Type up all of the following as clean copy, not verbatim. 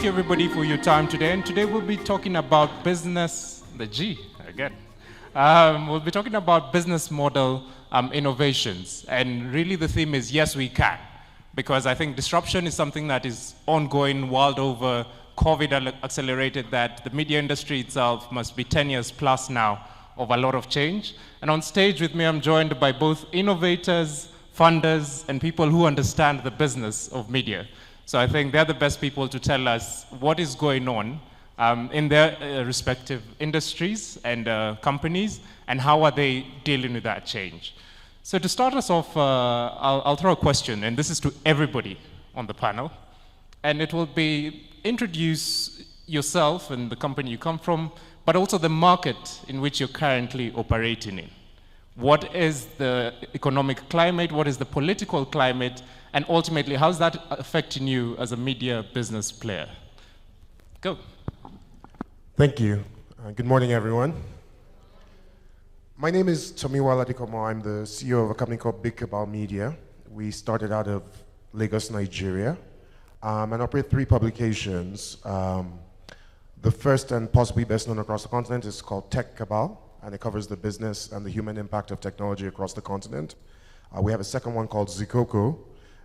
thank you everybody for your time today. And today we'll be talking about business, the G again. We'll be talking about business model innovations. And really the theme is yes, we can. Because I think disruption is something that is ongoing world over. COVID accelerated that. The media industry itself must be 10 years plus now of a lot of change. And on stage with me, I'm joined by both innovators, funders, and people who understand the business of media. So I think they're the best people to tell us what is going on in their respective industries and companies, and how are they dealing with that change. So to start us off, I'll throw a question, and this is to everybody on the panel. And it will be, introduce yourself and the company you come from, but also the market in which you're currently operating in. What is the economic climate? What is the political climate? And ultimately, how's that affecting you as a media business player? Go. Thank you. Good morning, everyone. My name is Tomiwa Ladikomo. I'm the CEO of a company called Big Cabal Media. We started out of Lagos, Nigeria, and operate 3 publications. The first and possibly best known across the continent is called Tech Cabal, and it covers the business and the human impact of technology across the continent. We have a second one called Zikoko,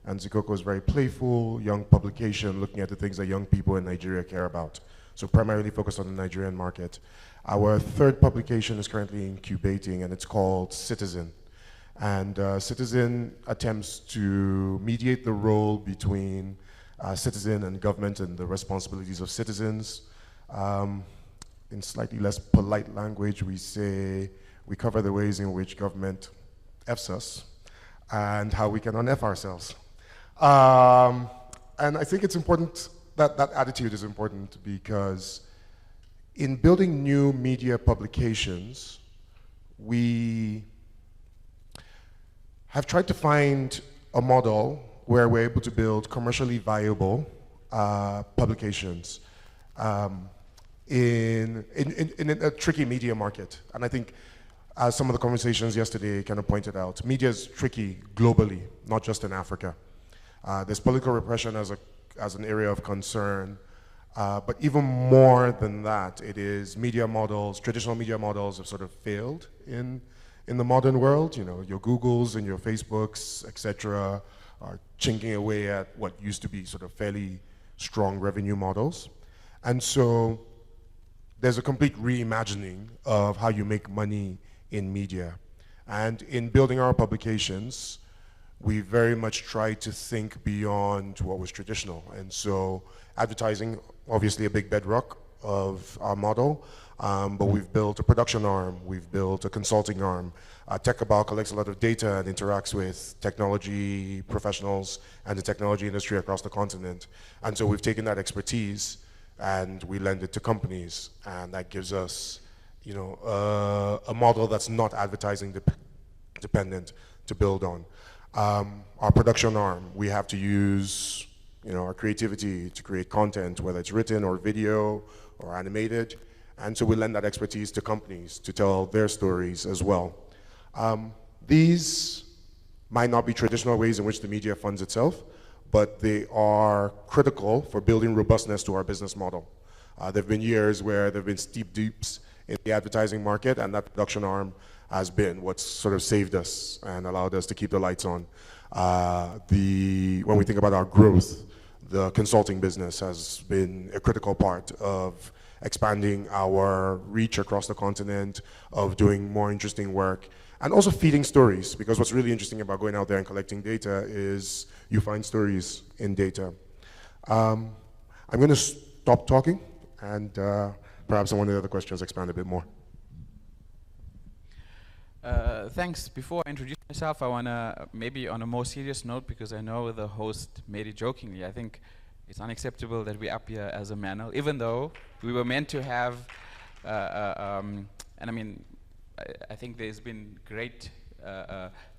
and Zikoko is a very playful, young publication looking at the things that young people in Nigeria care about. So primarily focused on the Nigerian market. Our third publication is currently incubating, and it's called Citizen. And Citizen attempts to mediate the role between citizen and government and the responsibilities of citizens. In slightly less polite language, we say we cover the ways in which government Fs us and how we can un-F ourselves. And I think it's important, that attitude is important, because in building new media publications, we have tried to find a model where we're able to build commercially viable publications in a tricky media market. And I think, as some of the conversations yesterday kind of pointed out, media is tricky globally, not just in Africa. There's political repression as an area of concern, but even more than that, it is media models, traditional media models have sort of failed in the modern world. You know, your Googles and your Facebooks, etc., are chinking away at what used to be sort of fairly strong revenue models. And so there's a complete reimagining of how you make money in media. And in building our publications, we very much try to think beyond what was traditional. And so advertising, obviously a big bedrock of our model, but we've built a production arm, we've built a consulting arm. Tech Cabal collects a lot of data and interacts with technology professionals and the technology industry across the continent. And so we've taken that expertise and we lend it to companies, and that gives us, you know, a model that's not advertising dependent to build on. Our production arm, we have to use, you know, our creativity to create content, whether it's written or video or animated. And so we lend that expertise to companies to tell their stories as well. These might not be traditional ways in which the media funds itself, but they are critical for building robustness to our business model. There have been years where there have been steep dips in the advertising market, and that production arm has been what's sort of saved us and allowed us to keep the lights on. When we think about our growth, the consulting business has been a critical part of expanding our reach across the continent, of doing more interesting work, and also feeding stories, because what's really interesting about going out there and collecting data is you find stories in data. I'm going to stop talking, and perhaps on one of the other questions expand a bit more. Thanks. Before I introduce myself, I want to, maybe on a more serious note, because I know the host made it jokingly, I think it's unacceptable that we're up here as a manel, even though we were meant to have, and I mean, I think there's been great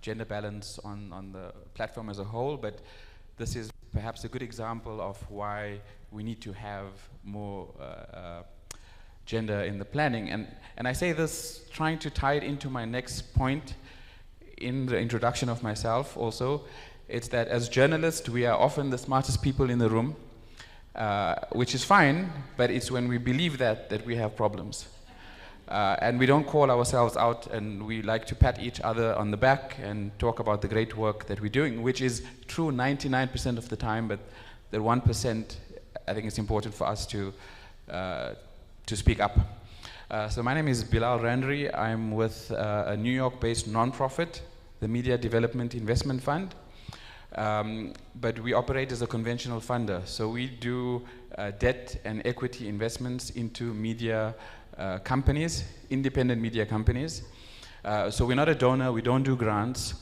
gender balance on the platform as a whole, but this is perhaps a good example of why we need to have more gender in the planning. And I say this trying to tie it into my next point in the introduction of myself also. It's that as journalists, we are often the smartest people in the room, which is fine, but it's when we believe that we have problems. And we don't call ourselves out, and we like to pat each other on the back and talk about the great work that we're doing, which is true 99% of the time, but the 1%, I think it's important for us to speak up. So my name is Bilal Randri. I'm with a New York-based nonprofit, the Media Development Investment Fund. But we operate as a conventional funder. So we do debt and equity investments into media companies, independent media companies. So we're not a donor, we don't do grants,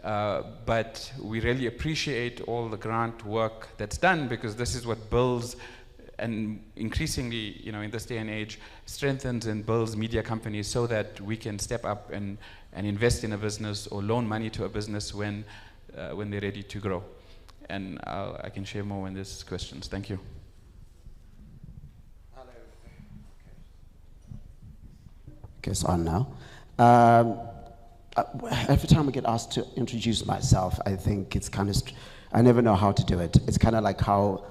but we really appreciate all the grant work that's done, because this is what builds and increasingly, in this day and age, strengthens and builds media companies so that we can step up and invest in a business or loan money to a business when they're ready to grow. And I can share more when there's questions. Thank you. Okay, it's on now. Every time I get asked to introduce myself, I think it's kind of, I never know how to do it. It's kind of like how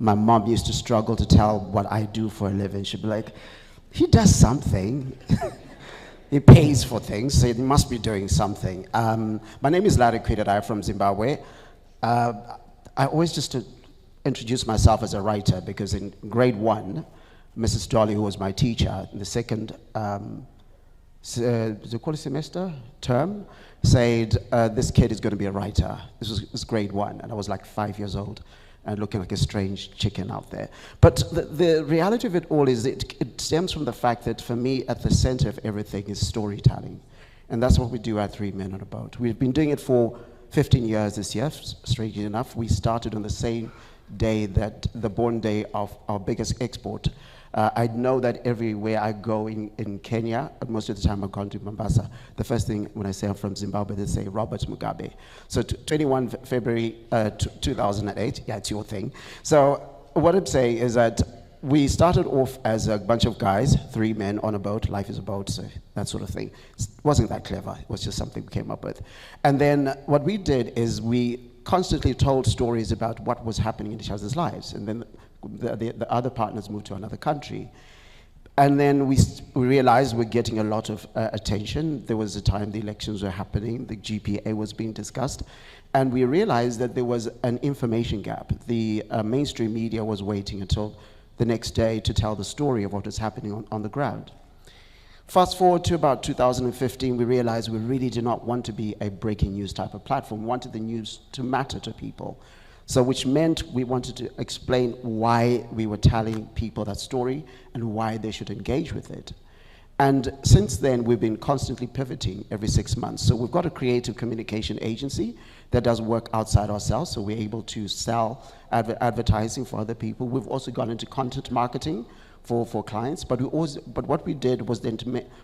my mom used to struggle to tell what I do for a living. She'd be like, he does something. He pays for things, so he must be doing something. My name is Larry Kwidada. I'm from Zimbabwe. I always just to introduce myself as a writer, because in grade 1, Mrs. Dolly, who was my teacher, in the second semester term, said, this kid is going to be a writer. This was grade 1, and I was like 5 years old and looking like a strange chicken out there. But the reality of it all is it stems from the fact that for me, at the center of everything is storytelling. And that's what we do at 3 Men on a Boat. We've been doing it for 15 years this year, strangely enough. We started on the same day that the born day of our biggest export. I know that everywhere I go in Kenya, most of the time I've gone to Mombasa, the first thing when I say I'm from Zimbabwe, they say Robert Mugabe. So 21 February 2008, yeah, it's your thing. So what I'm saying is that we started off as a bunch of guys, 3 men on a boat, life is a boat, so that sort of thing. It wasn't that clever, it was just something we came up with. And then what we did is we constantly told stories about what was happening in each other's lives. And then the other partners moved to another country. And then we realized we're getting a lot of attention. There was a time the elections were happening, the GPA was being discussed, and we realized that there was an information gap. The mainstream media was waiting until the next day to tell the story of what was happening on the ground. Fast forward to about 2015, we realized we really did not want to be a breaking news type of platform. We wanted the news to matter to people. So which meant we wanted to explain why we were telling people that story and why they should engage with it. And since then, we've been constantly pivoting every 6 months. So we've got a creative communication agency that does work outside ourselves, so we're able to sell advertising for other people. We've also gone into content marketing for clients, but what we did was then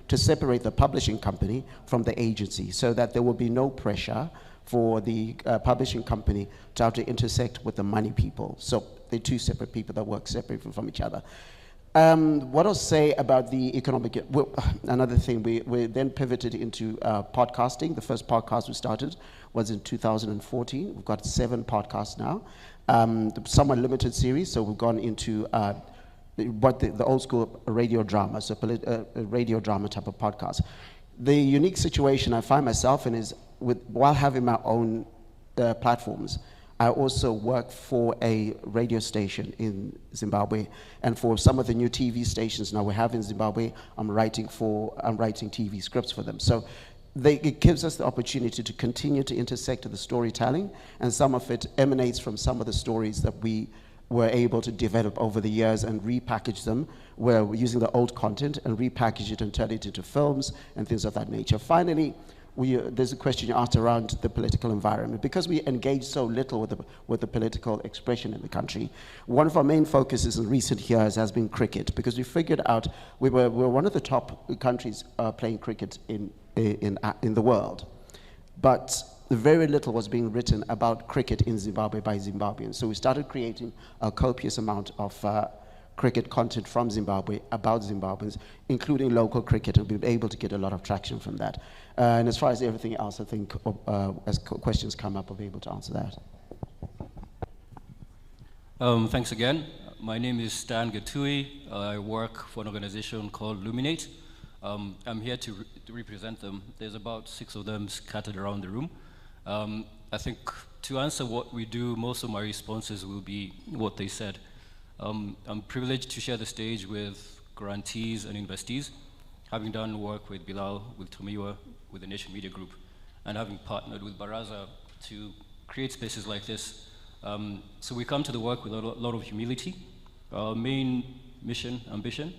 to separate the publishing company from the agency, so that there will be no pressure for the publishing company to have to intersect with the money people. So they're two separate people that work separately from each other. What I'll say about the economic, another thing, we then pivoted into podcasting. The first podcast we started was in 2014. We've got 7 podcasts now. Somewhat limited series, so we've gone into what the old school radio drama, so a radio drama type of podcast. The unique situation I find myself in is, while having my own platforms, I also work for a radio station in Zimbabwe, and for some of the new TV stations now we have in Zimbabwe, I'm writing TV scripts for them. So it gives us the opportunity to continue to intersect the storytelling, and some of it emanates from some of the stories that we were able to develop over the years and repackage them, where we're using the old content and repackage it and turn it into films and things of that nature. Finally, there's a question you asked around the political environment. Because we engage so little with the political expression in the country, one of our main focuses in recent years has been cricket, because we figured out we're one of the top countries playing cricket in the world. But very little was being written about cricket in Zimbabwe by Zimbabweans. So we started creating a copious amount of cricket content from Zimbabwe about Zimbabweans, including local cricket, and we've been able to get a lot of traction from that. And as far as everything else, I think as questions come up, I'll be able to answer that. Thanks again. My name is Stan Gatui. I work for an organization called Luminate. I'm here to represent them. There's about 6 of them scattered around the room. I think to answer what we do, most of my responses will be what they said. I'm privileged to share the stage with grantees and investees, having done work with Bilal, with Tomiwa, with the Nation Media Group, and having partnered with Baraza to create spaces like this. So we come to the work with a lot of humility. Our main mission, ambition,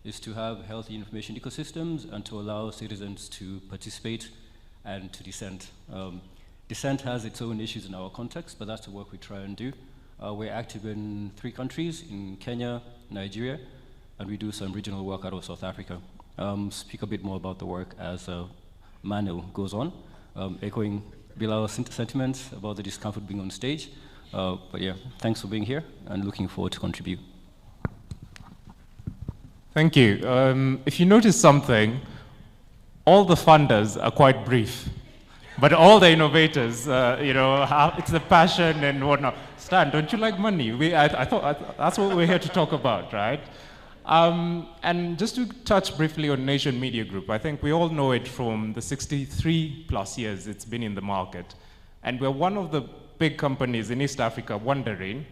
is to have healthy information ecosystems and to allow citizens to participate and to dissent. Dissent has its own issues in our context, but that's the work we try and do. We're active in 3 countries, in Kenya, Nigeria, and we do some regional work out of South Africa. Speak a bit more about the work as Manu goes on, echoing Bilal's sentiments about the discomfort being on stage. But yeah, thanks for being here and looking forward to contribute. Thank you. If you notice something, all the funders are quite brief, but all the innovators, it's the passion and whatnot. Stan, don't you like money? I thought that's what we're here to talk about, right? And just to touch briefly on Nation Media Group, I think we all know it from the 63 plus years it's been in the market. And we're one of the big companies in East Africa wondering,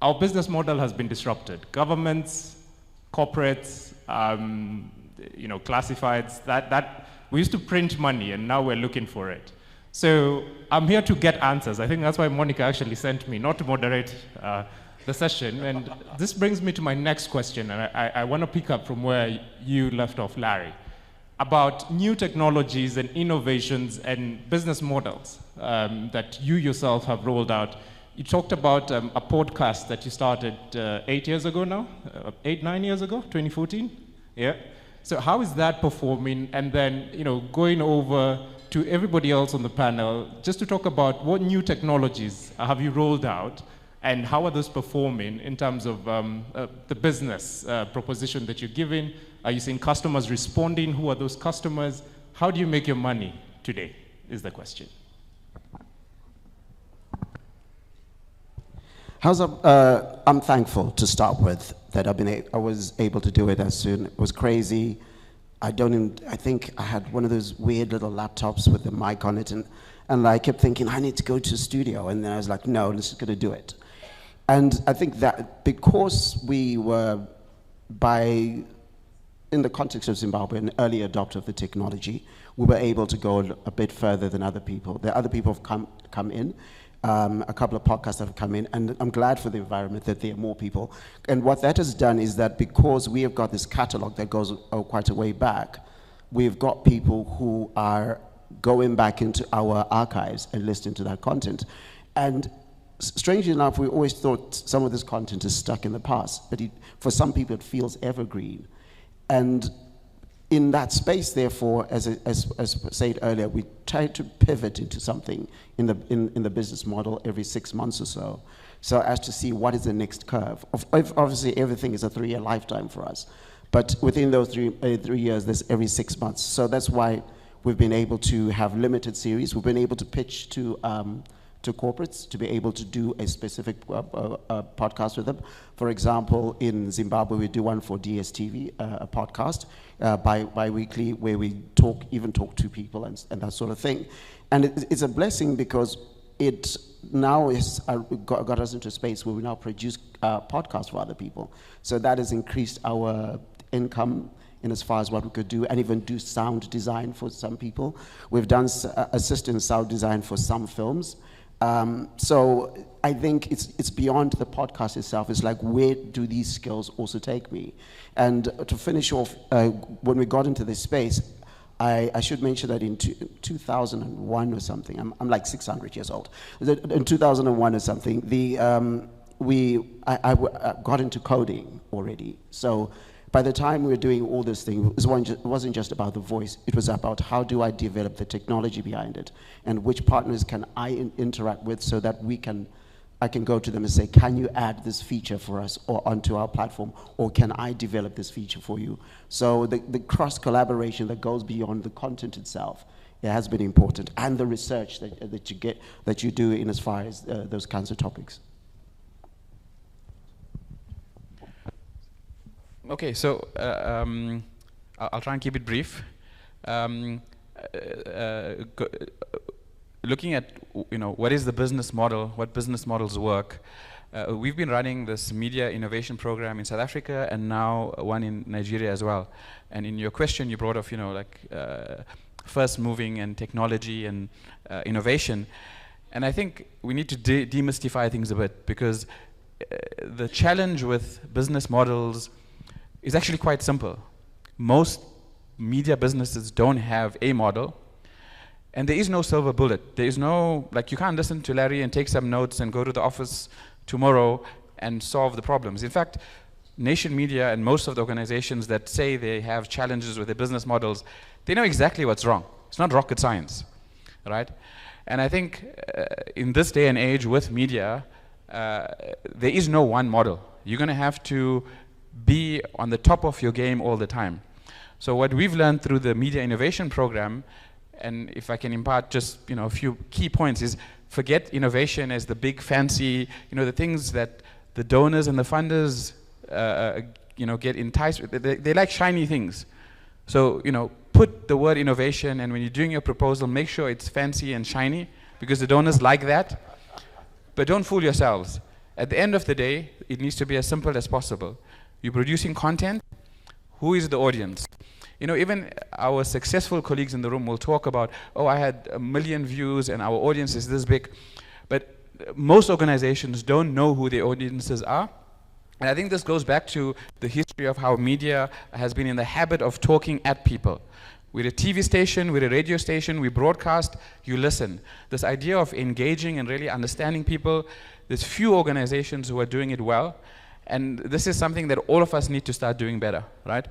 our business model has been disrupted. Governments, corporates, classifieds, that we used to print money and now we're looking for it. So I'm here to get answers. I think that's why Monica actually sent me, not to moderate the session. And this brings me to my next question, and I want to pick up from where you left off, Larry, about new technologies and innovations and business models that you yourself have rolled out. You talked about a podcast that you started 8 years ago now, 9 years ago, 2014? Yeah. So how is that performing? And then, going over to everybody else on the panel, just to talk about what new technologies have you rolled out and how are those performing in terms of the business proposition that you're giving? Are you seeing customers responding? Who are those customers? How do you make your money today, is the question. I'm thankful to start with that I was able to do it as soon. It was crazy. I think I had one of those weird little laptops with the mic on it, and I kept thinking, I need to go to a studio, and then I was like, no, let's just gonna do it. And I think that because we were, in the context of Zimbabwe, an early adopter of the technology, we were able to go a bit further than other people. The other people have come in. A couple of podcasts have come in, and I'm glad for the environment that there are more people. And what that has done is that because we have got this catalog that goes quite a way back, we've got people who are going back into our archives and listening to that content. And strangely enough, we always thought some of this content is stuck in the past, but for some people it feels evergreen. And in that space, therefore, as said earlier, we try to pivot into something in the business model every 6 months or so as to see what is the next curve. Obviously, everything is a 3-year lifetime for us, but within those 3 years, there's every 6 months. So that's why we've been able to have limited series. We've been able to pitch to corporates to be able to do a specific podcast with them. For example, in Zimbabwe, we do one for DSTV, a podcast bi-weekly where we talk to people and that sort of thing. And it's a blessing because it now has got us into a space where we now produce podcasts for other people. So that has increased our income in as far as what we could do, and even do sound design for some people. We've done assistant sound design for some films. So I think it's beyond the podcast itself. It's like, where do these skills also take me? And to finish off, when we got into this space, I should mention that in 2001 or something, I'm like 600 years old. In 2001 or something, I got into coding already. So by the time we were doing all this thing, it wasn't just about the voice. It was about how do I develop the technology behind it, and which partners can I interact with so that I can go to them and say, can you add this feature for us or onto our platform, or can I develop this feature for you? So the cross collaboration that goes beyond the content itself, it has been important, and the research that you do in as far as those kinds of topics. Okay, so I'll try and keep it brief. Looking at what is the business model, what business models work. We've been running this media innovation program in South Africa and now one in Nigeria as well. And in your question, you brought up, first moving and technology and innovation. And I think we need to demystify things a bit, because the challenge with business models is actually quite simple. Most media businesses don't have a model, and there is no silver bullet. There is no, you can't listen to Larry and take some notes and go to the office tomorrow and solve the problems. In fact, Nation Media and most of the organizations that say they have challenges with their business models, they know exactly what's wrong. It's not rocket science, right? And I think in this day and age with media, there is no one model. You're going to have to be on the top of your game all the time. So what we've learned through the media innovation program, and if I can impart just a few key points, is forget innovation as the big fancy, the things that the donors and the funders get enticed with. They like shiny things. So put the word innovation, and when you're doing your proposal, make sure it's fancy and shiny, because the donors like that. But don't fool yourselves. At the end of the day, it needs to be as simple as possible. You're producing content. Who is the audience? Even our successful colleagues in the room will talk about, oh, I had 1 million views and our audience is this big. But most organizations don't know who their audiences are. And I think this goes back to the history of how media has been in the habit of talking at people. We're a TV station, we're a radio station, we broadcast, you listen. This idea of engaging and really understanding people, there's few organizations who are doing it well. And this is something that all of us need to start doing better, right?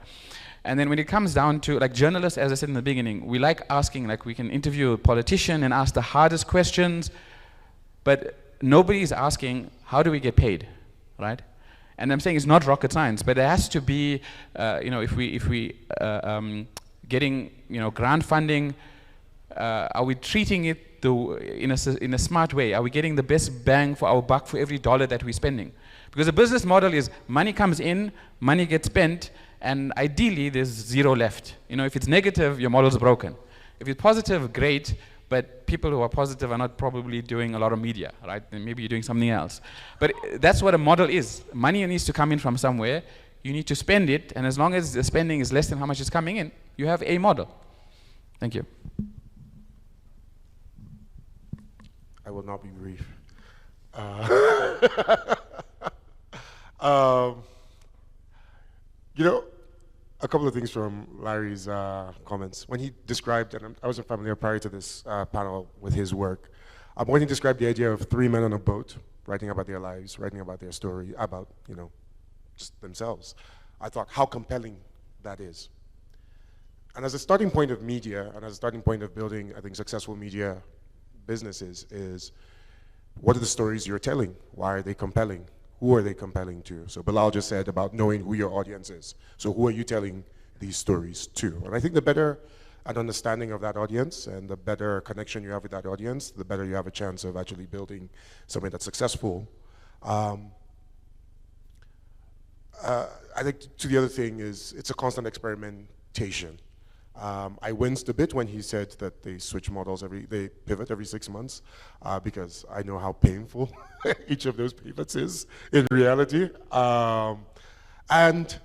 And then when it comes down to, journalists, as I said in the beginning, we like asking, we can interview a politician and ask the hardest questions, but nobody is asking, how do we get paid, right? And I'm saying it's not rocket science, but there has to be, if we getting, grant funding, are we treating it in a smart way? Are we getting the best bang for our buck for every dollar that we're spending? Because the business model is money comes in, money gets spent, and ideally there's zero left. If it's negative, your model's broken. If it's positive, great, but people who are positive are not probably doing a lot of media, right? And maybe you're doing something else. But that's what a model is. Money needs to come in from somewhere. You need to spend it, and as long as the spending is less than how much is coming in, you have a model. Thank you. I will not be brief. A couple of things from Larry's comments. When he described, and I wasn't familiar prior to this panel with his work, when he described the idea of 3 men on a boat, writing about their lives, writing about their story, about, just themselves, I thought how compelling that is. And as a starting point of media, and as a starting point of building, I think, successful media businesses, is what are the stories you're telling? Why are they compelling? Who are they compelling to? So Bilal just said about knowing who your audience is. So who are you telling these stories to? And I think the better an understanding of that audience and the better connection you have with that audience, the better you have a chance of actually building something that's successful. I think to the other thing is it's a constant experimentation. I winced a bit when he said that they switch models they pivot every 6 months, because I know how painful each of those pivots is in reality. And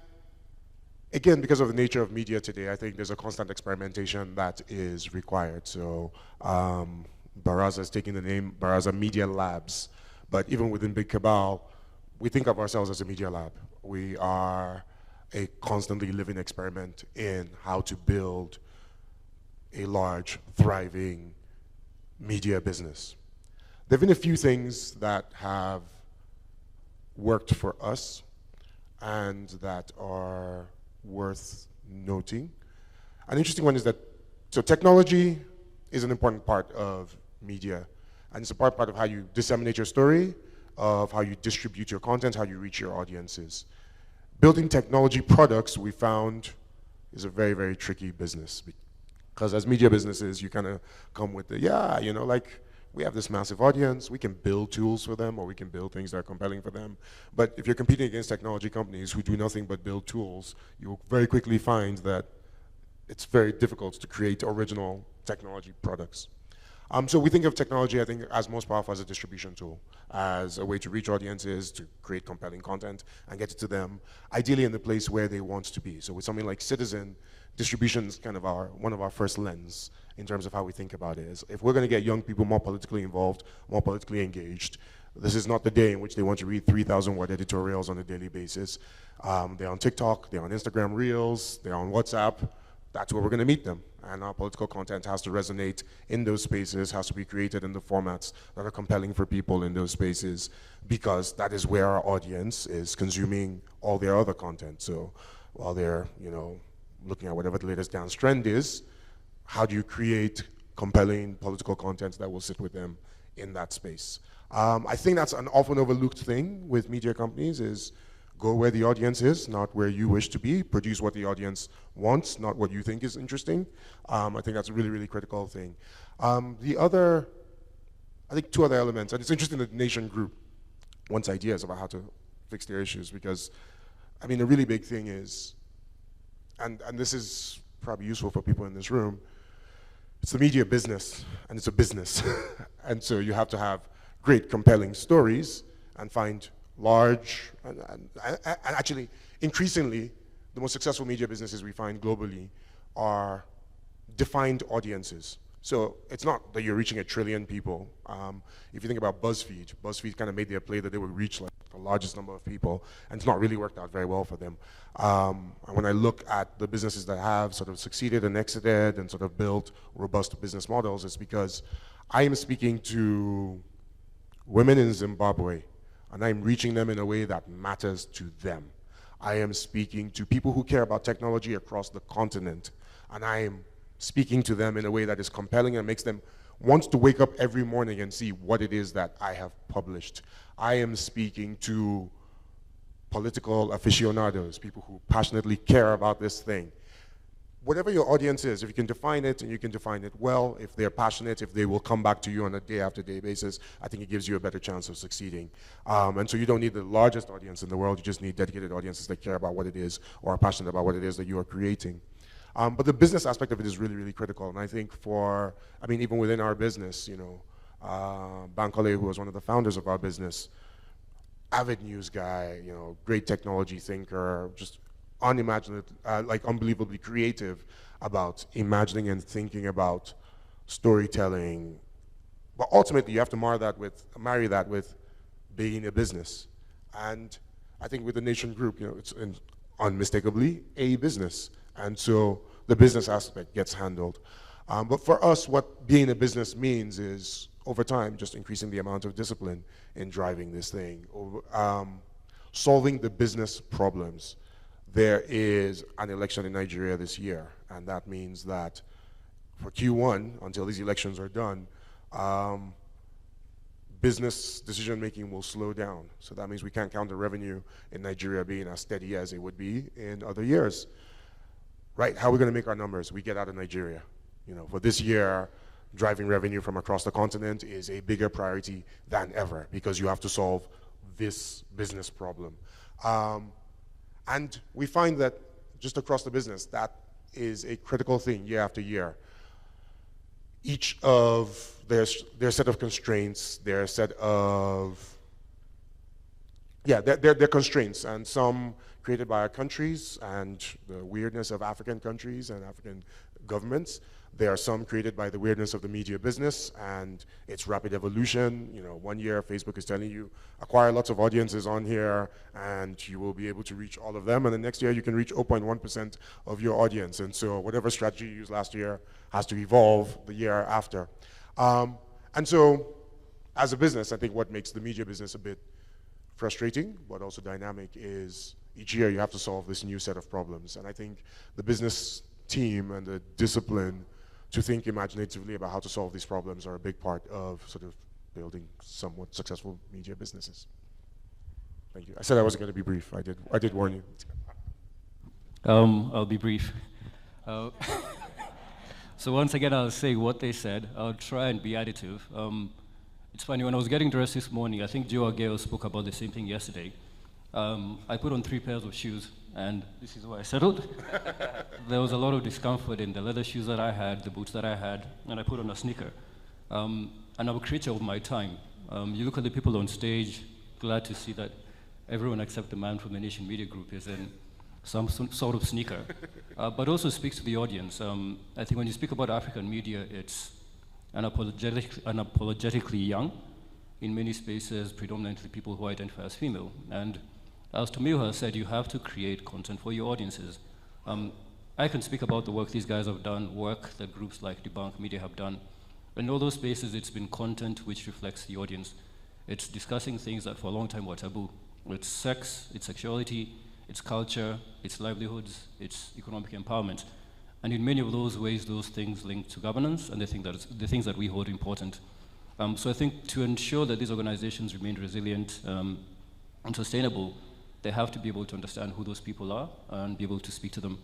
again, because of the nature of media today, I think there's a constant experimentation that is required. So Baraza is taking the name Baraza Media Labs, but even within Big Cabal, we think of ourselves as a media lab. We are a constantly living experiment in how to build a large, thriving media business. There have been a few things that have worked for us and that are worth noting. An interesting one is that, so technology is an important part of media, and it's a part of how you disseminate your story, of how you distribute your content, how you reach your audiences. Building technology products, we found, is a very, very tricky business, because as media businesses, you kind of come with the, we have this massive audience, we can build tools for them, or we can build things that are compelling for them. But if you're competing against technology companies who do nothing but build tools, you'll very quickly find that it's very difficult to create original technology products. So we think of technology, I think, as most powerful as a distribution tool, as a way to reach audiences, to create compelling content, and get it to them, ideally in the place where they want to be. So with something like Citizen, distribution is kind of one of our first lens in terms of how we think about it. Is if we're going to get young people more politically involved, more politically engaged, this is not the day in which they want to read 3,000-word editorials on a daily basis. They're on TikTok, they're on Instagram Reels, they're on WhatsApp. That's where we're going to meet them. And our political content has to resonate in those spaces, has to be created in the formats that are compelling for people in those spaces, because that is where our audience is consuming all their other content. So while they're, looking at whatever the latest dance trend is, how do you create compelling political content that will sit with them in that space? I think that's an often overlooked thing with media companies is go where the audience is, not where you wish to be. Produce what the audience wants, not what you think is interesting. I think that's a really, really critical thing. I think two other elements, and it's interesting that the Nation Group wants ideas about how to fix their issues, because, a really big thing is, and this is probably useful for people in this room, it's the media business, and it's a business. And so you have to have great, compelling stories and find large, and actually, increasingly, the most successful media businesses we find globally are defined audiences. So it's not that you're reaching 1 trillion people. If you think about BuzzFeed kind of made their play that they would reach like the largest number of people, and it's not really worked out very well for them. And when I look at the businesses that have sort of succeeded and exited and sort of built robust business models, it's because I am speaking to women in Zimbabwe, and I'm reaching them in a way that matters to them. I am speaking to people who care about technology across the continent, and I am speaking to them in a way that is compelling and makes them want to wake up every morning and see what it is that I have published. I am speaking to political aficionados, people who passionately care about this thing. Whatever your audience is, if you can define it and you can define it well, if they're passionate, if they will come back to you on a day-after-day basis, I think it gives you a better chance of succeeding. And so you don't need the largest audience in the world, you just need dedicated audiences that care about what it is or are passionate about what it is that you are creating. But the business aspect of it is really, really critical. And I think even within our business, Bankole, who was one of the founders of our business, avid news guy, great technology thinker, just unimaginative, unbelievably creative about imagining and thinking about storytelling. But ultimately, you have to marry that with being a business. And I think with the Nation Group, it's unmistakably a business. And so the business aspect gets handled. But for us, what being a business means is, over time, just increasing the amount of discipline in driving this thing, solving the business problems. There is an election in Nigeria this year, and that means that for Q1, until these elections are done, business decision-making will slow down. So that means we can't count the revenue in Nigeria being as steady as it would be in other years. Right, how are we going to make our numbers? We get out of Nigeria. For this year, driving revenue from across the continent is a bigger priority than ever because you have to solve this business problem. And we find that just across the business, that is a critical thing year after year. Each of their set of constraints, their set of, they're constraints, and some created by our countries and the weirdness of African countries and African governments. There are some created by the weirdness of the media business and its rapid evolution. 1 year Facebook is telling you, acquire lots of audiences on here and you will be able to reach all of them. And the next year you can reach 0.1% of your audience. And so whatever strategy you used last year has to evolve the year after. And so as a business, I think what makes the media business a bit frustrating, but also dynamic is each year you have to solve this new set of problems. And I think the business team and the discipline to think imaginatively about how to solve these problems are a big part of sort of building somewhat successful media businesses. Thank you. I said I wasn't going to be brief. I did warn you. I'll be brief. So once again, I'll say what they said. I'll try and be additive. It's funny, when I was getting dressed this morning, I think Joe Ageo spoke about the same thing yesterday. I put on 3 pairs of shoes, and this is where I settled. There was a lot of discomfort in the leather shoes that I had, the boots that I had, and I put on a sneaker. And I'm a creature of my time. You look at the people on stage, glad to see that everyone except the man from the Nation Media Group is in some sort of sneaker, but also speaks to the audience. I think when you speak about African media, it's unapologetically young, in many spaces, predominantly people who identify as female. And as Tomiwa has said, you have to create content for your audiences. I can speak about the work these guys have done, work that groups like Debunk Media have done. In all those spaces, it's been content which reflects the audience. It's discussing things that for a long time were taboo. It's sex, it's sexuality, it's culture, it's livelihoods, it's economic empowerment. And in many of those ways, those things link to governance and the things that we hold important. So I think to ensure that these organizations remain resilient and sustainable, they have to be able to understand who those people are and be able to speak to them.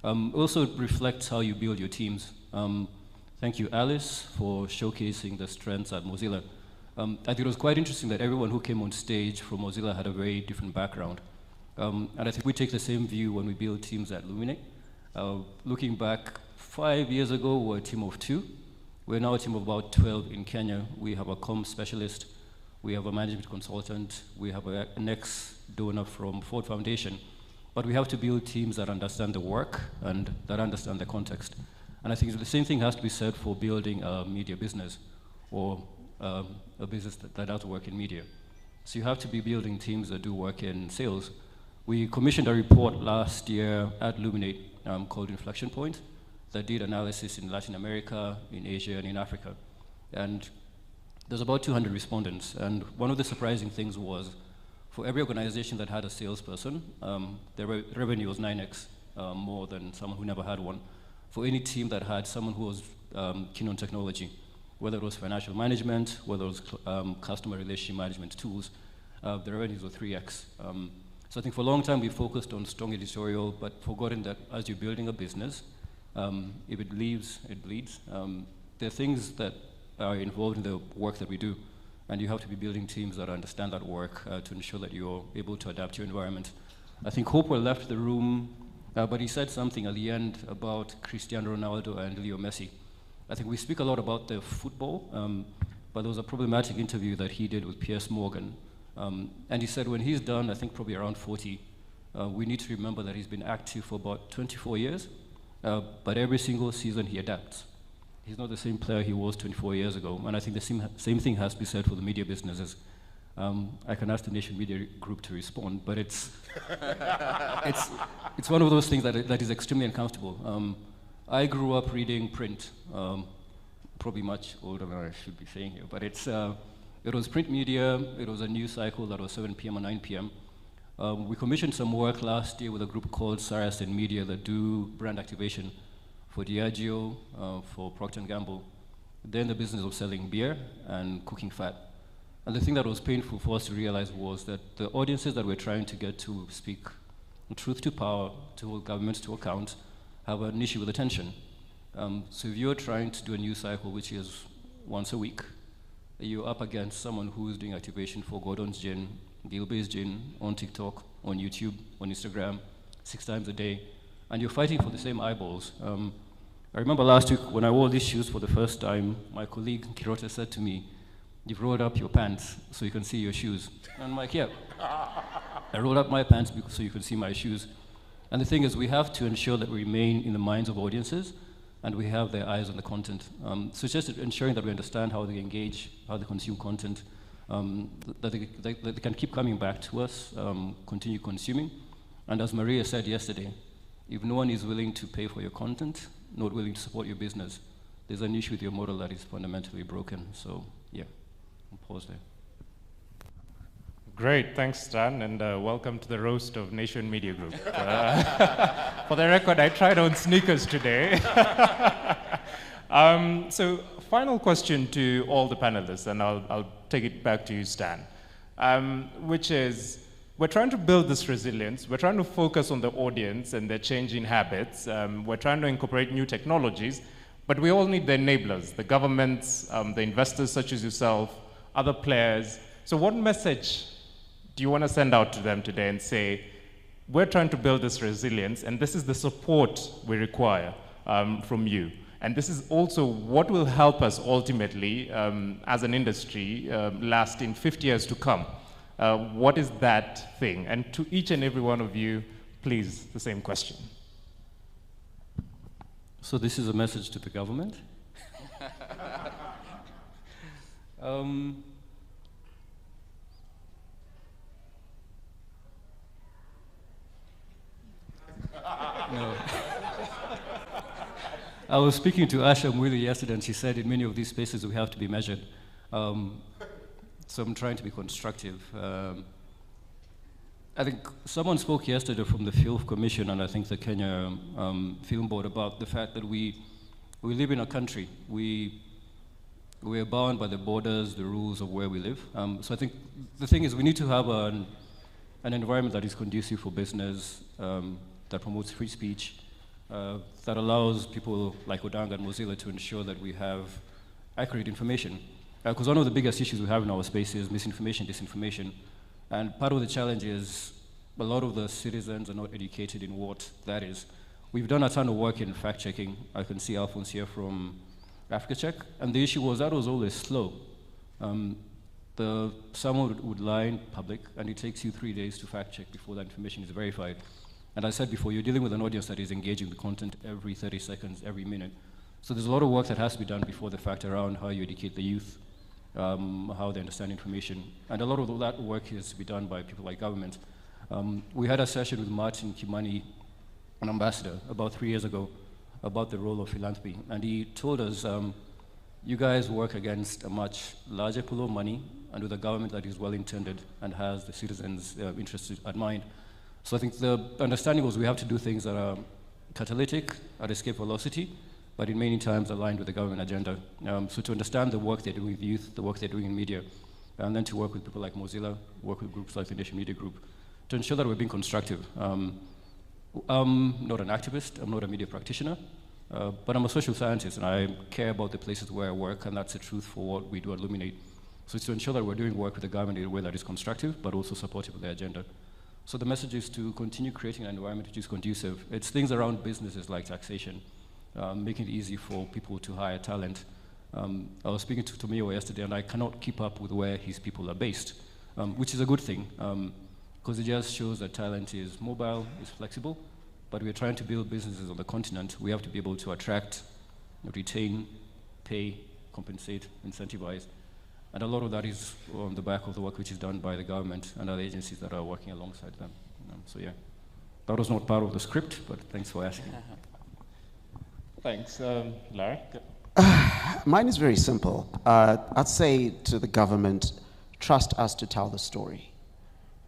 Also, it reflects how you build your teams. Thank you, Alice, for showcasing the strengths at Mozilla. I think it was quite interesting that everyone who came on stage from Mozilla had a very different background. And I think we take the same view when we build teams at Luminate. Looking back 5 years ago, we were a team of 2. We're now a team of about 12 in Kenya. We have a comm specialist, we have a management consultant, we have an ex-donor from Ford Foundation. But we have to build teams that understand the work and that understand the context. And I think the same thing has to be said for building a media business or a business that does work in media. So you have to be building teams that do work in sales. We commissioned a report last year at Luminate called Inflection Point that did analysis in Latin America, in Asia, and in Africa. And there's about 200 respondents. And one of the surprising things was for every organization that had a salesperson, their revenue was 9x more than someone who never had one. For any team that had someone who was keen on technology, whether it was financial management, whether it was customer relationship management tools, the revenues were 3x. So I think for a long time we focused on strong editorial, but forgotten that as you're building a business, if it leaves, it bleeds. There are things that are involved in the work that we do, and you have to be building teams that understand that work to ensure that you're able to adapt your environment. I think Hopewell left the room, but he said something at the end about Cristiano Ronaldo and Leo Messi. I think we speak a lot about the football, but there was a problematic interview that he did with Piers Morgan. And he said when he's done, I think probably around 40, we need to remember that he's been active for about 24 years, but every single season he adapts. He's not the same player he was 24 years ago, and I think the same thing has to be said for the media businesses. I can ask the Nation Media Group to respond, but it's one of those things that is extremely uncomfortable. I grew up reading print, probably much older than I should be saying here, but it was print media, it was a news cycle that was 7 p.m. or 9 p.m. We commissioned some work last year with a group called Saracen Media that do brand activation for Diageo, for Procter & Gamble. They're in the business of selling beer and cooking fat. And the thing that was painful for us to realize was that the audiences that we're trying to get to speak truth to power, to hold governments to account, have an issue with attention. So if you're trying to do a news cycle, which is once a week, you're up against someone who's doing activation for Gordon's Gin, Gilbey's Gin, on TikTok, on YouTube, on Instagram, 6 times a day, and you're fighting for the same eyeballs. I remember last week when I wore these shoes for the first time, my colleague Kirote said to me, "You've rolled up your pants so you can see your shoes." And I'm like, yeah. I rolled up my pants so you can see my shoes. And the thing is, we have to ensure that we remain in the minds of audiences and we have their eyes on the content. So it's just ensuring that we understand how they engage, how they consume content, that they can keep coming back to us, continue consuming. And as Maria said yesterday, if no one is willing to pay for your content, not willing to support your business, there's an issue with your model that is fundamentally broken. So yeah, I'll pause there. Great, thanks, Stan, and welcome to the roast of Nation Media Group. For the record, I tried on sneakers today. So, final question to all the panelists, and I'll take it back to you, Stan, which is, we're trying to build this resilience. We're trying to focus on the audience and their changing habits. We're trying to incorporate new technologies, but we all need the enablers, the governments, the investors such as yourself, other players. So what message do you want to send out to them today and say, we're trying to build this resilience, and this is the support we require from you. And this is also what will help us ultimately, as an industry, last in 50 years to come. What is that thing? And to each and every one of you, please, the same question. So this is a message to the government. No. I was speaking to Asha Mwili yesterday, and she said in many of these spaces we have to be measured. So I'm trying to be constructive. I think someone spoke yesterday from the Film Commission and I think the Kenya Film Board about the fact that we live in a country. We are bound by the borders, the rules of where we live. So I think the thing is we need to have an environment that is conducive for business, that promotes free speech, that allows people like Odanga and Mozilla to ensure that we have accurate information. Because one of the biggest issues we have in our space is misinformation, disinformation. And part of the challenge is a lot of the citizens are not educated in what that is. We've done a ton of work in fact-checking. I can see Alphonse here from Africa Check. And the issue was that was always slow. Someone would lie in public, and it takes you 3 days to fact-check before that information is verified. And I said before, you're dealing with an audience that is engaging the content every 30 seconds, every minute. So there's a lot of work that has to be done before the fact around how you educate the youth, how they understand information. And a lot of that work is to be done by people like government. We had a session with Martin Kimani, an ambassador, about 3 years ago, about the role of philanthropy. And he told us, you guys work against a much larger pool of money and with a government that is well-intended and has the citizens' interests at mind. So I think the understanding was we have to do things that are catalytic, at escape velocity, but in many times aligned with the government agenda. So to understand the work they're doing with youth, the work they're doing in media, and then to work with people like Mozilla, work with groups like the Nation Media Group, to ensure that we're being constructive. I'm not an activist, I'm not a media practitioner, but I'm a social scientist, and I care about the places where I work, and that's the truth for what we do at Luminate. So it's to ensure that we're doing work with the government in a way that is constructive, but also supportive of their agenda. So the message is to continue creating an environment which is conducive. It's things around businesses like taxation, making it easy for people to hire talent. I was speaking to Tomio yesterday, and I cannot keep up with where his people are based, which is a good thing, because it just shows that talent is mobile, is flexible, but we're trying to build businesses on the continent. We have to be able to attract, retain, pay, compensate, incentivize. And a lot of that is on the back of the work which is done by the government and other agencies that are working alongside them. So yeah, that was not part of the script, but thanks for asking. Thanks. Larry? Mine is very simple. I'd say to the government, trust us to tell the story.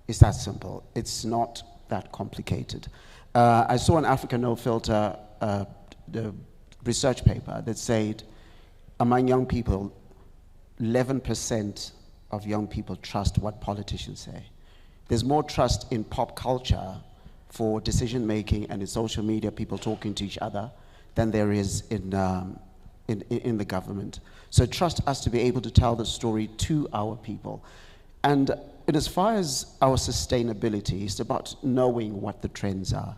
It's that simple. It's not that complicated. I saw an Africa No Filter the research paper that said among young people, 11% of young people trust what politicians say. There's more trust in pop culture for decision making and in social media, people talking to each other, than there is in the government. So trust us to be able to tell the story to our people. And as far as our sustainability, it's about knowing what the trends are.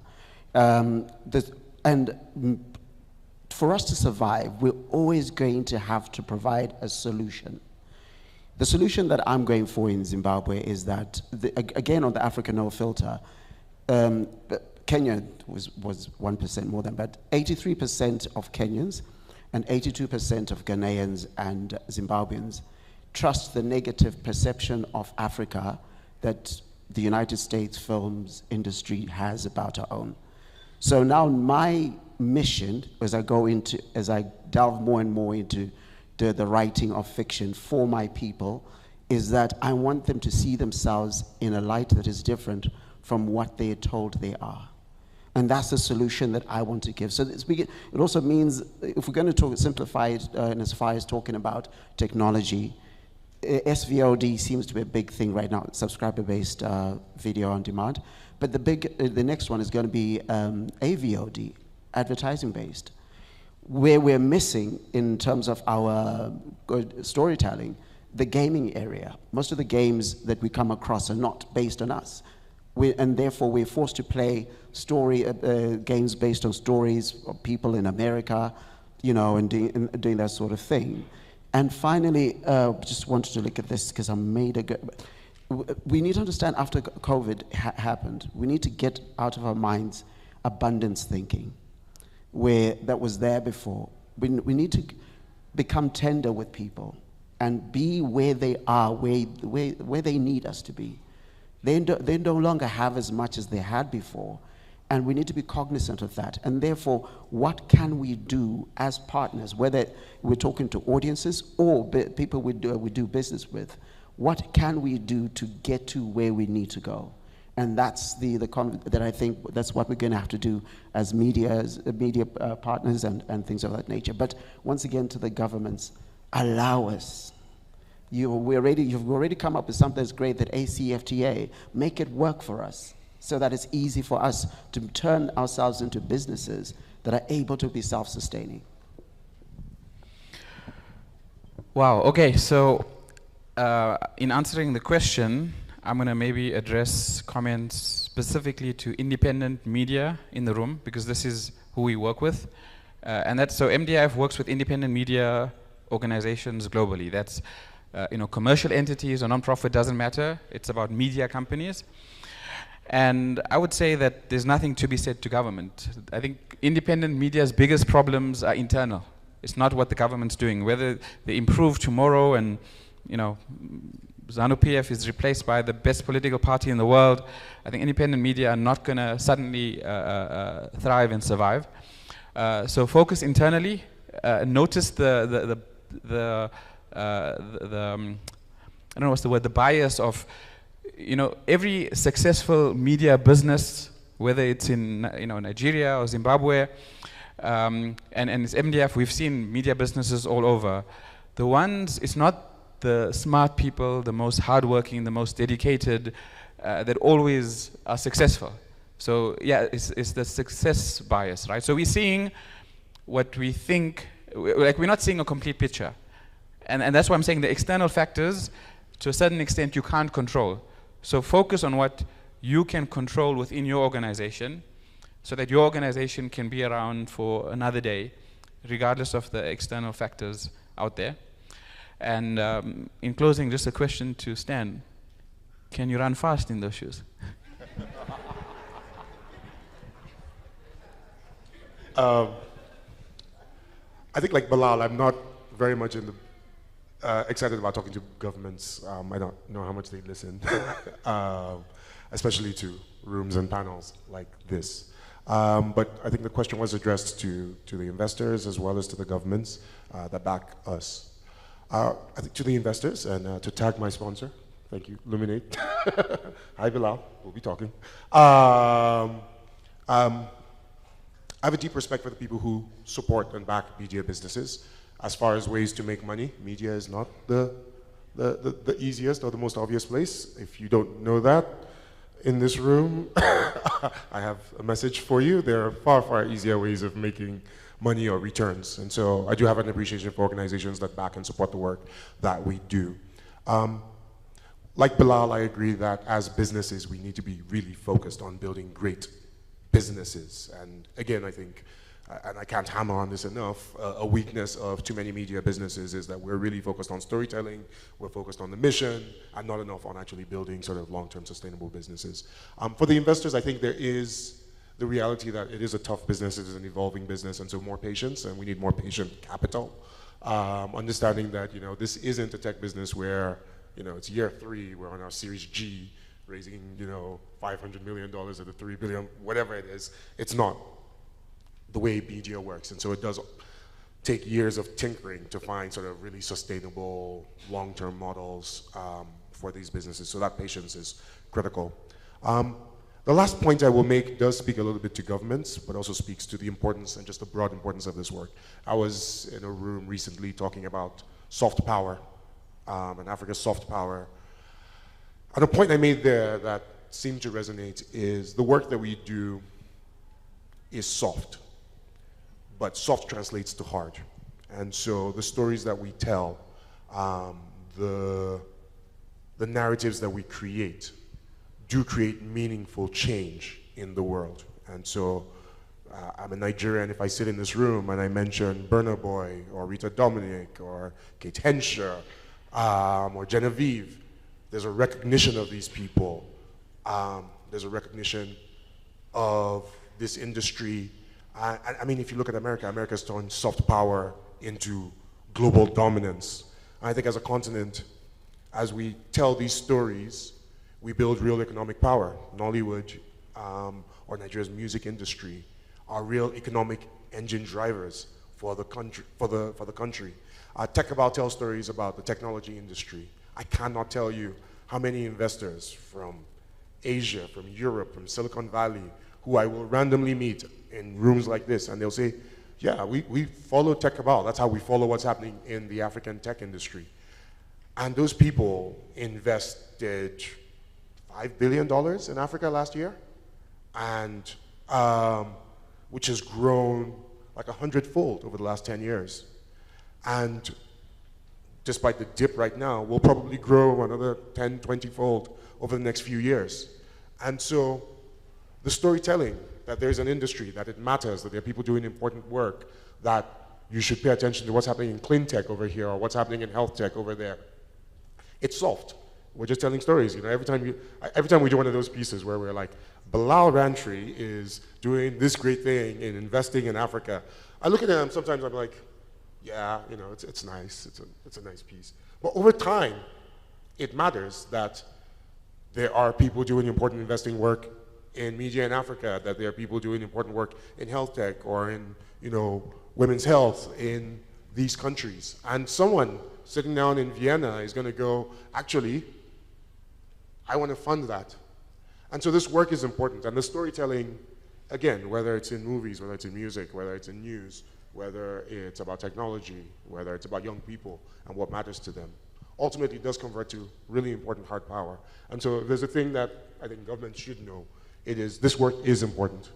For us to survive, we're always going to have to provide a solution. The solution that I'm going for in Zimbabwe is that, again, on the Africa No Filter, Kenya was 1% more than, but 83% of Kenyans and 82% of Ghanaians and Zimbabweans trust the negative perception of Africa that the United States films industry has about our own. So now my mission, as I delve more and more into the writing of fiction for my people, is that I want them to see themselves in a light that is different from what they are told they are. And that's the solution that I want to give. So it also means, if we're going to simplify it in as far as talking about technology, SVOD seems to be a big thing right now, subscriber-based video on demand. But the next one is going to be AVOD, advertising-based, where we're missing in terms of our storytelling the gaming area. Most of the games that we come across are not based on us. And therefore, we're forced to play games based on stories of people in America, you know, and doing that sort of thing. And finally, just wanted to look at this because I made we need to understand after COVID happened, we need to get out of our minds abundance thinking, where that was there before. We need to become tender with people and be where they are, where they need us to be. They no longer have as much as they had before, and we need to be cognizant of that. And therefore, what can we do as partners, whether we're talking to audiences or people we do business with? What can we do to get to where we need to go? And that's that I think that's what we're going to have to do as media partners and things of that nature. But once again, to the governments, allow us. You've already come up with something that's great, that ACFTA, make it work for us so that it's easy for us to turn ourselves into businesses that are able to be self-sustaining. Wow, okay, so in answering the question, I'm going to maybe address comments specifically to independent media in the room, because this is who we work with. And that's, so MDIF works with independent media organizations globally. That's commercial entities or non-profit, doesn't matter. It's about media companies. And I would say that there's nothing to be said to government. I think independent media's biggest problems are internal. It's not what the government's doing. Whether they improve tomorrow and, ZANU-PF is replaced by the best political party in the world, I think independent media are not going to suddenly thrive and survive. So focus internally. Notice the I don't know what's the word, the bias of, every successful media business, whether it's in Nigeria or Zimbabwe, and it's MDF, we've seen media businesses all over. It's not the smart people, the most hardworking, the most dedicated, that always are successful. So yeah, it's the success bias, right? So we're seeing what we think, like we're not seeing a complete picture. And that's why I'm saying the external factors, to a certain extent, you can't control. So focus on what you can control within your organization, so that your organization can be around for another day, regardless of the external factors out there. And in closing, just a question to Stan. Can you run fast in those shoes? I think, like Bilal, I'm not very much excited about talking to governments. I don't know how much they listen, especially to rooms and panels like this. But I think the question was addressed to the investors as well as to the governments that back us. I think to the investors, and to tag my sponsor, thank you, Luminate. Hi Bilal, we'll be talking. I have a deep respect for the people who support and back media businesses. As far as ways to make money, media is not the easiest or the most obvious place. If you don't know that, in this room, I have a message for you. There are far, far easier ways of making money or returns. And so I do have an appreciation for organizations that back and support the work that we do. Like Bilal, I agree that as businesses, we need to be really focused on building great businesses. And again, I think, and I can't hammer on this enough, a weakness of too many media businesses is that we're really focused on storytelling, we're focused on the mission, and not enough on actually building sort of long-term sustainable businesses. For the investors, I think there is the reality that it is a tough business, it is an evolving business, and so more patience, and we need more patient capital. Understanding that, this isn't a tech business where, it's year 3, we're on our Series G, raising, $500 million at the $3 billion, whatever it is. It's not the way media works, and so it does take years of tinkering to find sort of really sustainable long-term models for these businesses, so that patience is critical. The last point I will make does speak a little bit to governments, but also speaks to the importance and just the broad importance of this work. I was in a room recently talking about soft power, and Africa's soft power. And a point I made there that seemed to resonate is the work that we do is soft, but soft translates to hard. And so the stories that we tell, the narratives that we create do create meaningful change in the world. And so I'm a Nigerian. If I sit in this room and I mention Burna Boy or Rita Dominic or Kate Hensher or Genevieve, there's a recognition of these people. There's a recognition of this industry. I mean, if you look at America, America's turned soft power into global dominance. And I think as a continent, as we tell these stories, we build real economic power. Nollywood or Nigeria's music industry are real economic engine drivers for the country. Tech tells stories about the technology industry. I cannot tell you how many investors from Asia, from Europe, from Silicon Valley, who I will randomly meet in rooms like this, and they'll say, yeah, we follow Tech Cabal. That's how we follow what's happening in the African tech industry. And those people invested $5 billion in Africa last year, and which has grown like 100-fold over the last 10 years. And despite the dip right now, will probably grow another 10, 20-fold over the next few years. And so the storytelling that there's an industry, that it matters, that there are people doing important work, that you should pay attention to what's happening in clean tech over here or what's happening in health tech over there. It's soft. We're just telling stories. You know, every time we do one of those pieces where we're like, Bilal Rantry is doing this great thing in investing in Africa, I look at them, sometimes I'm like, yeah, you know, it's nice, it's a nice piece. But over time, it matters that there are people doing important investing work in media in Africa, that there are people doing important work in health tech or in, you know, women's health in these countries. And someone sitting down in Vienna is going to go, actually, I want to fund that. And so this work is important. And the storytelling, again, whether it's in movies, whether it's in music, whether it's in news, whether it's about technology, whether it's about young people and what matters to them, ultimately does convert to really important hard power. And so there's a thing that I think government should know. It is, this work is important.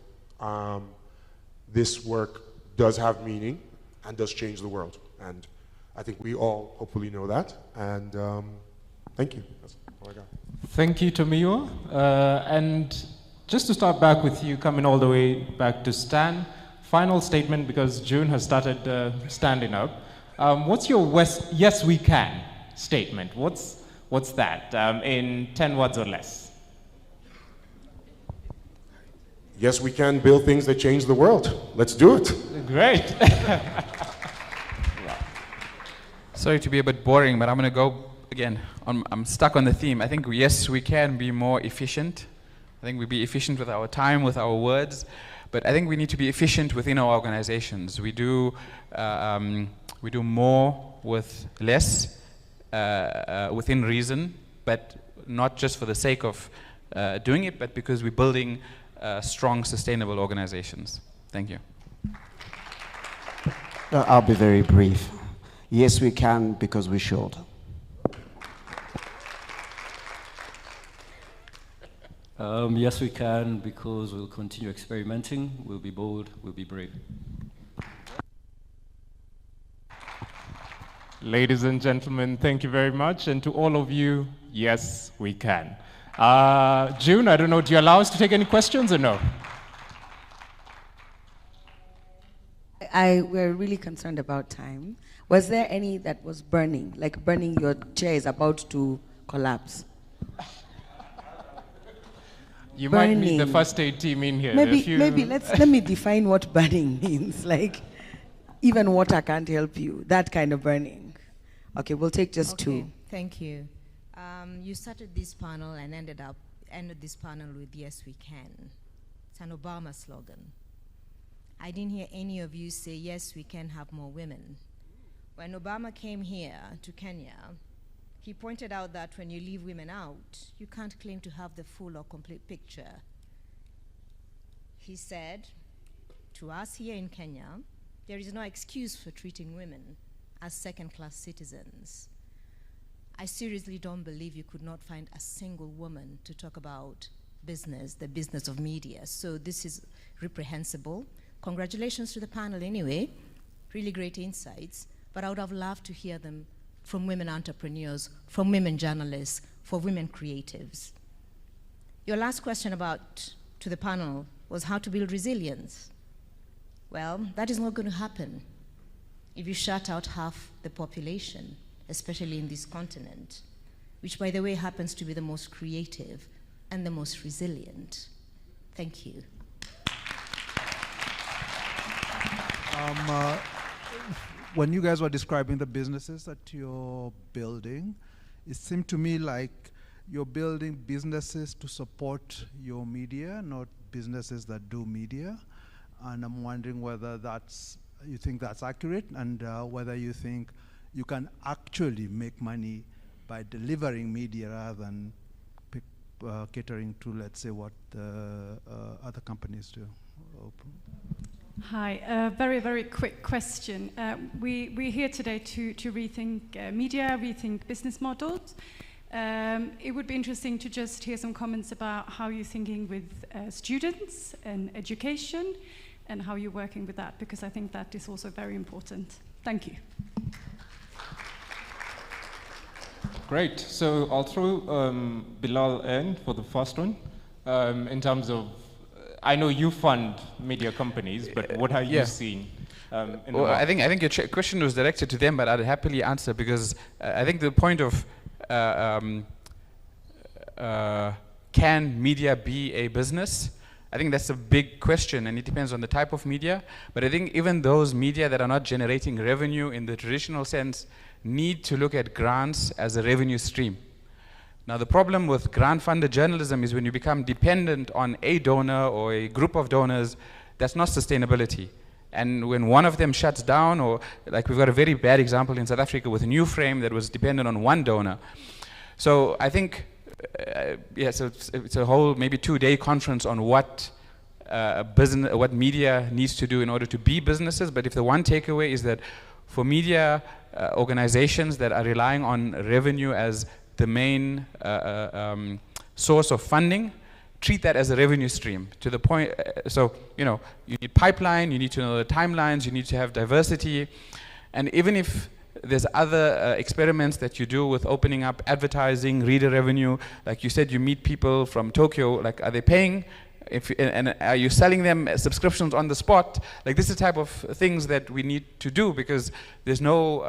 This work does have meaning and does change the world. And I think we all hopefully know that. And thank you. That's all I got. Thank you, Tomiwa. And just to start back with you, coming all the way back to Stan, final statement, because June has started standing up. What's your yes we can statement? What's that in 10 words or less? Yes, we can build things that change the world. Let's do it. Great. Sorry to be a bit boring, but I'm going to go again. I'm stuck on the theme. I think, yes, we can be more efficient. I think we be efficient with our time, with our words. But I think we need to be efficient within our organizations. We do more with less, within reason, but not just for the sake of doing it, but because we're building strong, sustainable organizations. Thank you. I'll be very brief. Yes, we can because we should. Yes, we can because we'll continue experimenting, we'll be bold, we'll be brave. Ladies and gentlemen, thank you very much. And to all of you, yes, we can. June, I don't know, do you allow us to take any questions or no? We're really concerned about time. Was there any that was burning, like burning your chair is about to collapse? You Burning. might need the first aid team in here. Maybe let me define what burning means. Like, even water can't help you. That kind of burning. Okay, we'll take just two. Thank you. You started this panel and ended this panel with "Yes, we can." It's an Obama slogan. I didn't hear any of you say, "Yes, we can have more women." When Obama came here to Kenya, he pointed out that when you leave women out, you can't claim to have the full or complete picture. He said to us here in Kenya, there is no excuse for treating women as second-class citizens. I seriously don't believe you could not find a single woman to talk about business, the business of media. So this is reprehensible. Congratulations to the panel anyway, really great insights, but I would have loved to hear them from women entrepreneurs, from women journalists, for women creatives. Your last question to the panel was how to build resilience. Well, that is not going to happen if you shut out half the population, especially in this continent, which, by the way, happens to be the most creative and the most resilient. Thank you. When you guys were describing the businesses that you're building, it seemed to me like you're building businesses to support your media, not businesses that do media. And I'm wondering whether you think that's accurate, and whether you think you can actually make money by delivering media rather than catering to, let's say, what other companies do. Hi, very, very quick question. We're here today to rethink media, rethink business models. It would be interesting to just hear some comments about how you're thinking with students and education, and how you're working with that, because I think that is also very important. Thank you. Great. So I'll throw Bilal in for the first one. In terms of, I know you fund media companies, but what have you seen? Well, I think your question was directed to them, but I'd happily answer, because I think the point of can media be a business? I think that's a big question, and it depends on the type of media. But I think even those media that are not generating revenue in the traditional sense need to look at grants as a revenue stream. Now, the problem with grant-funded journalism is when you become dependent on a donor or a group of donors, that's not sustainability. And when one of them shuts down, or like we've got a very bad example in South Africa with New Frame that was dependent on one donor. So I think, so it's a whole maybe 2-day conference on what what media needs to do in order to be businesses. But if the one takeaway is that for media organizations that are relying on revenue as the main source of funding, treat that as a revenue stream to the point. So, you need pipeline, you need to know the timelines, you need to have diversity. And even if there's other experiments that you do with opening up advertising, reader revenue, like you said, you meet people from Tokyo, like, are they paying? And are you selling them subscriptions on the spot? Like, this is the type of things that we need to do, because there's no,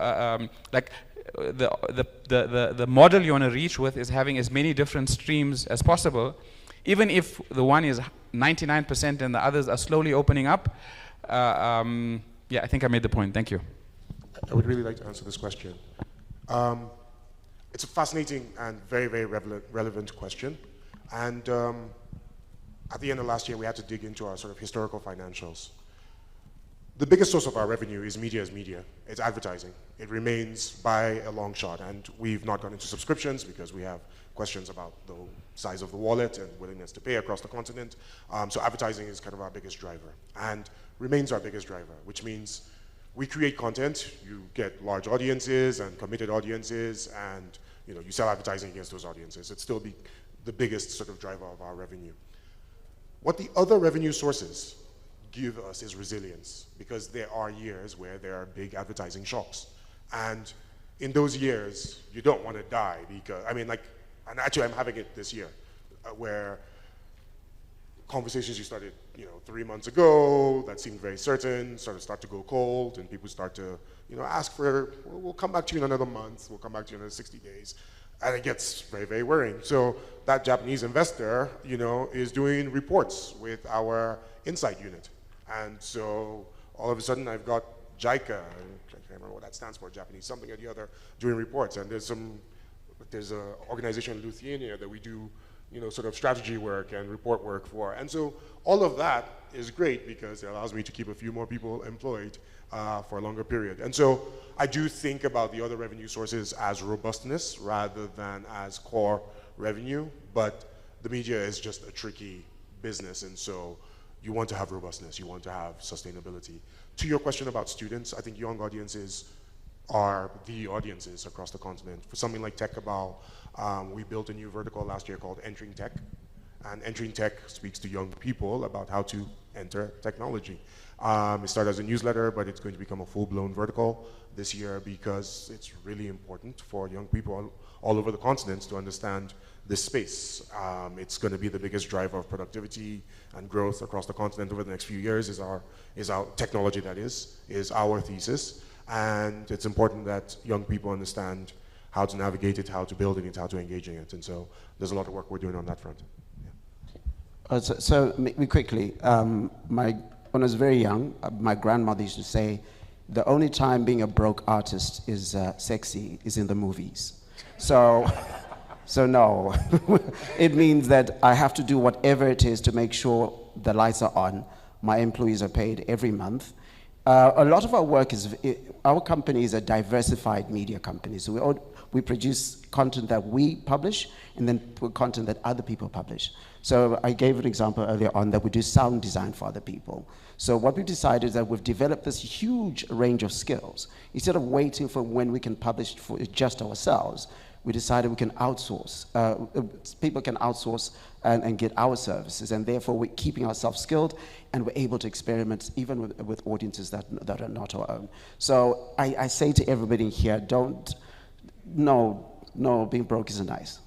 the model you want to reach with is having as many different streams as possible. Even if the one is 99% and the others are slowly opening up. I think I made the point. Thank you. I would really like to answer this question. It's a fascinating and very, very relevant question. And at the end of last year, we had to dig into our sort of historical financials. The biggest source of our revenue is media. It's advertising. It remains by a long shot. And we've not gone into subscriptions because we have questions about the size of the wallet and willingness to pay across the continent. So advertising is kind of our biggest driver and remains our biggest driver, which means we create content, you get large audiences and committed audiences, and you sell advertising against those audiences. It's still the biggest sort of driver of our revenue. What the other revenue sources give us is resilience, because there are years where there are big advertising shocks. And in those years, you don't want to die because, and actually I'm having it this year, where conversations you started 3 months ago that seemed very certain start to go cold, and people start to ask for, we'll come back to you in another month, we'll come back to you in another 60 days. And it gets very, very worrying. So that Japanese investor, is doing reports with our insight unit. And so all of a sudden I've got JICA, I can't remember what that stands for, Japanese something or the other, doing reports. And there's an organization in Lithuania that we do sort of strategy work and report work for. And so all of that is great because it allows me to keep a few more people employed for a longer period. And so I do think about the other revenue sources as robustness rather than as core revenue, but the media is just a tricky business, and so you want to have robustness, you want to have sustainability. To your question about students, I think young audiences are the audiences across the continent. For something like Tech Cabal, we built a new vertical last year called Entering Tech. And Entering Tech speaks to young people about how to enter technology. It started as a newsletter, but it's going to become a full-blown vertical this year because it's really important for young people all over the continent to understand this space. It's going to be the biggest driver of productivity and growth across the continent over the next few years is our technology, that is our thesis. And it's important that young people understand how to navigate it, how to build in it, how to engage in it. And so there's a lot of work we're doing on that front. Yeah. So quickly, when I was very young, my grandmother used to say, the only time being a broke artist is sexy is in the movies. So no, it means that I have to do whatever it is to make sure the lights are on, my employees are paid every month. A lot of our work our company is a diversified media company. So we produce content that we publish and then put content that other people publish. So I gave an example earlier on that we do sound design for other people. So what we've decided is that we've developed this huge range of skills. Instead of waiting for when we can publish for just ourselves, we decided we can outsource. People can outsource and get our services, and therefore we're keeping ourselves skilled, and we're able to experiment even with audiences that are not our own. So I say to everybody here, being broke isn't nice.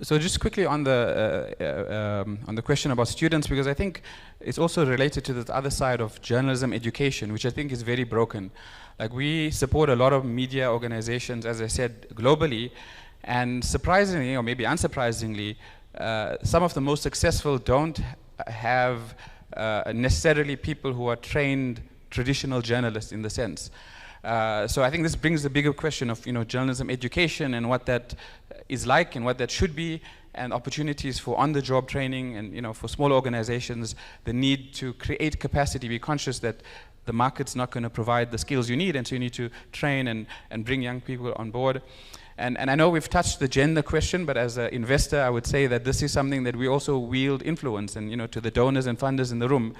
So just quickly on the question about students, because I think it's also related to the other side of journalism education, which I think is very broken. Like, we support a lot of media organizations, as I said, globally, and surprisingly, or maybe unsurprisingly, some of the most successful don't have necessarily people who are trained traditional journalists in the sense. So I think this brings the bigger question of journalism education and what that is like and what that should be, and opportunities for on-the-job training, and for small organizations, the need to create capacity, be conscious that the market's not going to provide the skills you need, and so you need to train and bring young people on board. And I know we've touched the gender question, but as an investor, I would say that this is something that we also wield influence, and to the donors and funders in the room,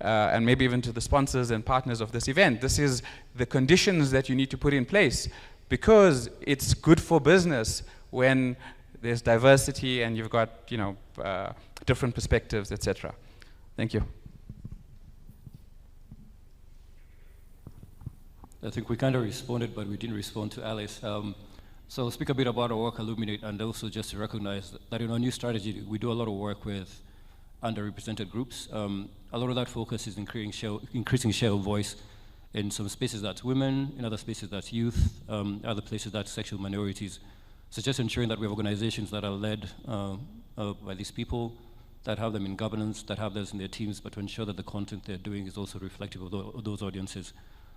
and maybe even to the sponsors and partners of this event. This is the conditions that you need to put in place, because it's good for business when there's diversity and you've got different perspectives, etc. Thank you. I think we kind of responded, but we didn't respond to Alice. So I'll speak a bit about our work at Luminate, and also just to recognize that in our new strategy, we do a lot of work with underrepresented groups. A lot of that focus is increasing share of voice in some spaces that's women, in other spaces that's youth, other places that's sexual minorities. So just ensuring that we have organizations that are led by these people, that have them in governance, that have those in their teams, but to ensure that the content they're doing is also reflective of those audiences.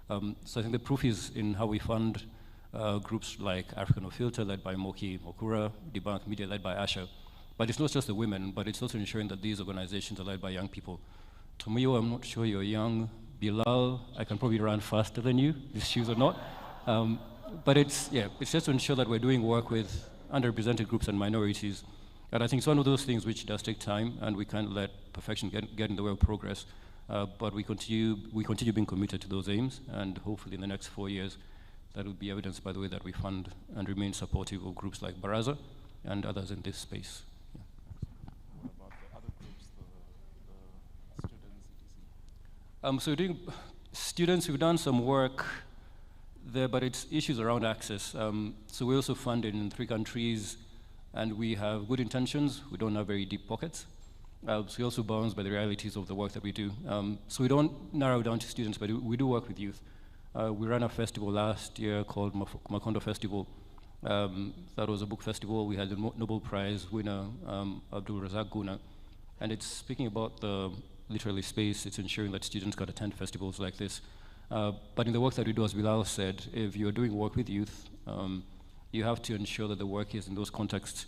So I think the proof is in how we fund groups like Africa No Filter, led by Moki Mokura, Debunk Media, led by Asha. But it's not just the women, but it's also ensuring that these organizations are led by young people. Tomoyo, I'm not sure you're young. Bilal, I can probably run faster than you, these shoes or not. But it's just to ensure that we're doing work with underrepresented groups and minorities. And I think it's one of those things which does take time, and we can't let perfection get in the way of progress. But we continue being committed to those aims, and hopefully in the next 4 years, that will be evidenced by the way that we fund and remain supportive of groups like Baraza and others in this space. Yeah. What about the other groups, the students, So doing students, we've done some work there, but it's issues around access. So we also fund in 3 countries, and we have good intentions. We don't have very deep pockets. So we're also bound by the realities of the work that we do. So we don't narrow down to students, but we do work with youth. We ran a festival last year called Makondo Festival. That was a book festival. We had the Nobel Prize winner, Abdul Razak Guna. And it's speaking about the literally space. It's ensuring that students can attend festivals like this. But in the work that we do, as Bilal said, if you're doing work with youth, you have to ensure that the work is in those contexts.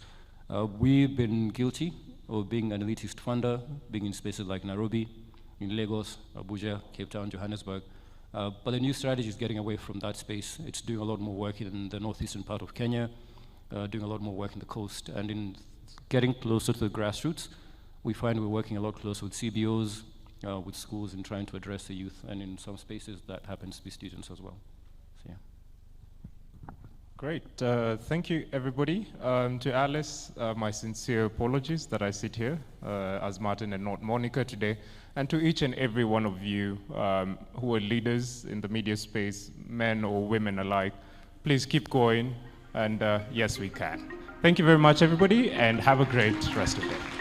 We've been guilty of being an elitist funder, being in spaces like Nairobi, in Lagos, Abuja, Cape Town, Johannesburg. But the new strategy is getting away from that space. It's doing a lot more work in the northeastern part of Kenya, doing a lot more work in the coast, and in getting closer to the grassroots, we find we're working a lot closer with CBOs, with schools, in trying to address the youth, and in some spaces that happens to be students as well. So, yeah. Great. Thank you, everybody. To Alice, my sincere apologies that I sit here as Martin and not Monica today. And to each and every one of you who are leaders in the media space, men or women alike, please keep going. And yes, we can. Thank you very much, everybody, and have a great rest of the day.